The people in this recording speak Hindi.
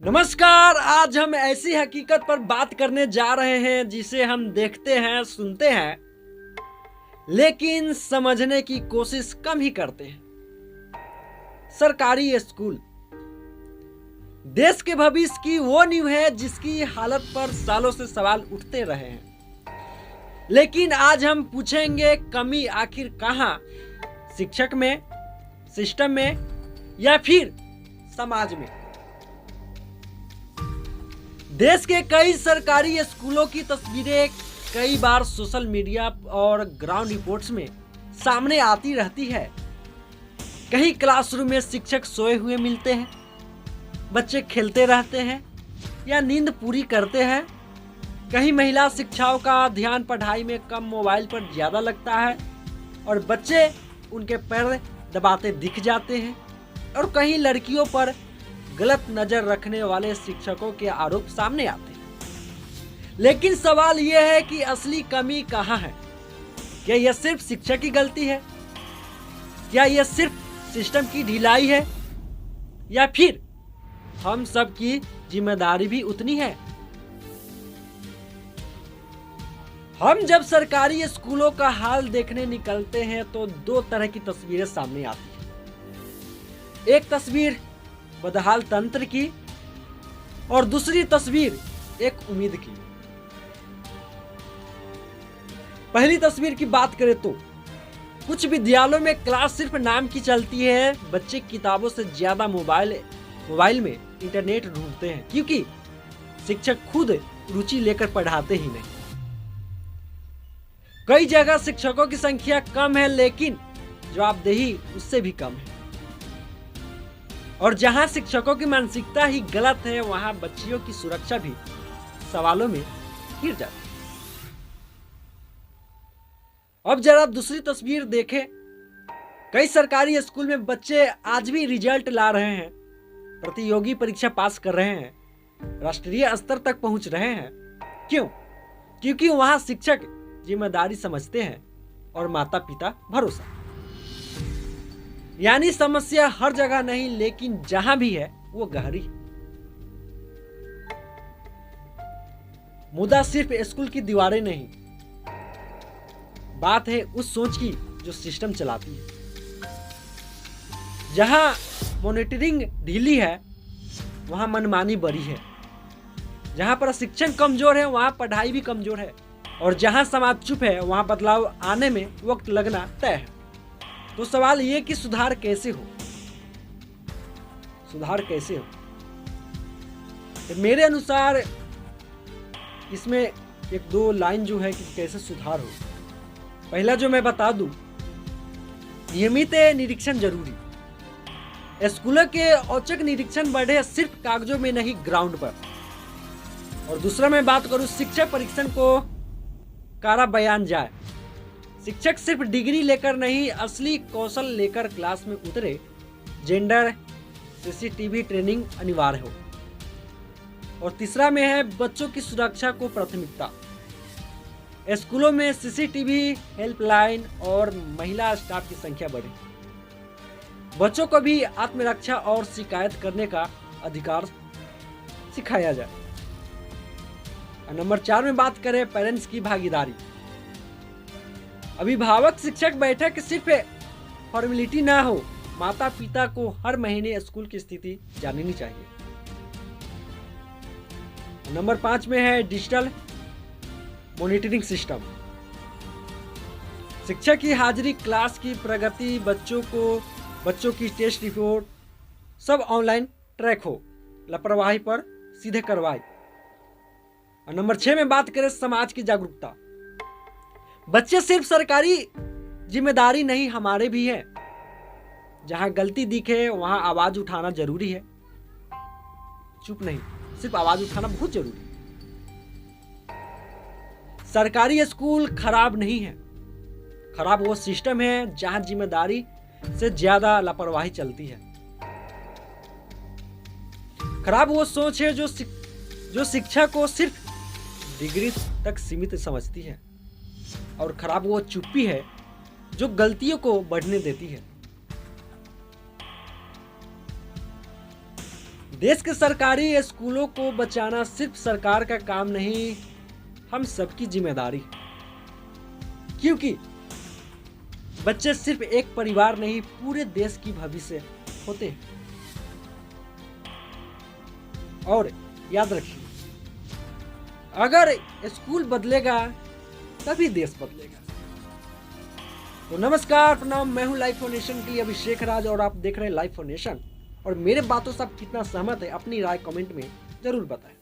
नमस्कार। आज हम ऐसी हकीकत पर बात करने जा रहे हैं जिसे हम देखते हैं, सुनते हैं, लेकिन समझने की कोशिश कम ही करते हैं। सरकारी स्कूल देश के भविष्य की वो नींव है जिसकी हालत पर सालों से सवाल उठते रहे हैं। लेकिन आज हम पूछेंगे, कमी आखिर कहां? शिक्षक में, सिस्टम में, या फिर समाज में? देश के कई सरकारी स्कूलों की तस्वीरें कई बार सोशल मीडिया और ग्राउंड रिपोर्ट्स में सामने आती रहती है। कहीं क्लासरूम में शिक्षक सोए हुए मिलते हैं, बच्चे खेलते रहते हैं या नींद पूरी करते हैं। कहीं महिला शिक्षाओं का ध्यान पढ़ाई में कम, मोबाइल पर ज़्यादा लगता है और बच्चे उनके पैर दबाते दिख जाते हैं। और कहीं लड़कियों पर गलत नजर रखने वाले शिक्षकों के आरोप सामने आते हैं। लेकिन सवाल यह है कि असली कमी कहां है? क्या यह सिर्फ शिक्षक की गलती है? क्या यह सिर्फ सिस्टम की ढिलाई है? या फिर हम सब की जिम्मेदारी भी उतनी है? हम जब सरकारी स्कूलों का हाल देखने निकलते हैं तो दो तरह की तस्वीरें सामने आती हैं। एक तस्वीर बदहाल तंत्र की और दूसरी तस्वीर एक उम्मीद की। पहली तस्वीर की बात करें तो कुछ विद्यालयों में क्लास सिर्फ नाम की चलती है। बच्चे किताबों से ज्यादा मोबाइल में इंटरनेट ढूंढते हैं, क्योंकि शिक्षक खुद रुचि लेकर पढ़ाते ही नहीं। कई जगह शिक्षकों की संख्या कम है, लेकिन जवाबदेही उससे भी कम है। और जहां शिक्षकों की मानसिकता ही गलत है, वहां बच्चियों की सुरक्षा भी सवालों में घिर जाती है। अब जरा दूसरी तस्वीर देखें। कई सरकारी स्कूल में बच्चे आज भी रिजल्ट ला रहे हैं, प्रतियोगी परीक्षा पास कर रहे हैं, राष्ट्रीय स्तर तक पहुंच रहे हैं। क्यों? क्योंकि वहां शिक्षक जिम्मेदारी समझते हैं और माता पिता भरोसा। यानी समस्या हर जगह नहीं, लेकिन जहां भी है वो गहरी है। मुद्दा सिर्फ स्कूल की दीवारें नहीं, बात है उस सोच की जो सिस्टम चलाती है। जहां मॉनिटरिंग ढीली है वहां मनमानी बड़ी है। जहां प्रशिक्षण कमजोर है वहां पढ़ाई भी कमजोर है। और जहां समाज चुप है वहां बदलाव आने में वक्त लगना तय है। तो सवाल ये कि सुधार कैसे हो? सुधार कैसे हो? तो मेरे अनुसार इसमें एक दो लाइन जो है कि कैसे सुधार हो। पहला जो मैं बता दूं, नियमित निरीक्षण जरूरी। स्कूलों के औचक निरीक्षण बढ़े, सिर्फ कागजों में नहीं, ग्राउंड पर। और दूसरा मैं बात करूं, शिक्षक परीक्षण को कारा बयान जाए। शिक्षक सिर्फ डिग्री लेकर नहीं, असली कौशल लेकर क्लास में उतरे। जेंडर सीसीटीवी ट्रेनिंग अनिवार्य हो। और तीसरा में है बच्चों की सुरक्षा को प्राथमिकता। स्कूलों में सीसीटीवी, हेल्पलाइन और महिला स्टाफ की संख्या बढ़े। बच्चों को भी आत्मरक्षा और शिकायत करने का अधिकार सिखाया जाए। और नंबर 4 में बात करें पेरेंट्स की भागीदारी। अभिभावक शिक्षक बैठक सिर्फ फॉर्मेलिटी ना हो, माता पिता को हर महीने स्कूल की स्थिति जाननी चाहिए। नंबर 5 में है डिजिटल मॉनिटरिंग सिस्टम। शिक्षक की हाजिरी, क्लास की प्रगति, बच्चों की टेस्ट रिपोर्ट सब ऑनलाइन ट्रैक हो। लापरवाही पर सीधे कार्रवाई। और नंबर 6 में बात करें समाज की जागरूकता। बच्चे सिर्फ सरकारी जिम्मेदारी नहीं, हमारे भी है। जहां गलती दिखे वहां आवाज उठाना जरूरी है। चुप नहीं, सिर्फ आवाज उठाना बहुत जरूरी है। सरकारी स्कूल खराब नहीं है, खराब वो सिस्टम है जहां जिम्मेदारी से ज्यादा लापरवाही चलती है। खराब वो सोच है जो शिक्षा को सिर्फ डिग्री तक सीमित समझती है। और खराब वो चुप्पी है जो गलतियों को बढ़ने देती है। देश के सरकारी स्कूलों को बचाना सिर्फ सरकार का काम नहीं, हम सबकी जिम्मेदारी। क्योंकि बच्चे सिर्फ एक परिवार नहीं, पूरे देश की भविष्य होते हैं। और याद रखिए, अगर स्कूल बदलेगा तभी देश बदलेगा। तो नमस्कार, प्रणाम, मैं हूं लाइफ फाउंडेशन के लिए अभिषेक राज और आप देख रहे हैं लाइफ फाउंडेशन। और मेरे बातों से आप कितना सहमत है अपनी राय कमेंट में जरूर बताएं।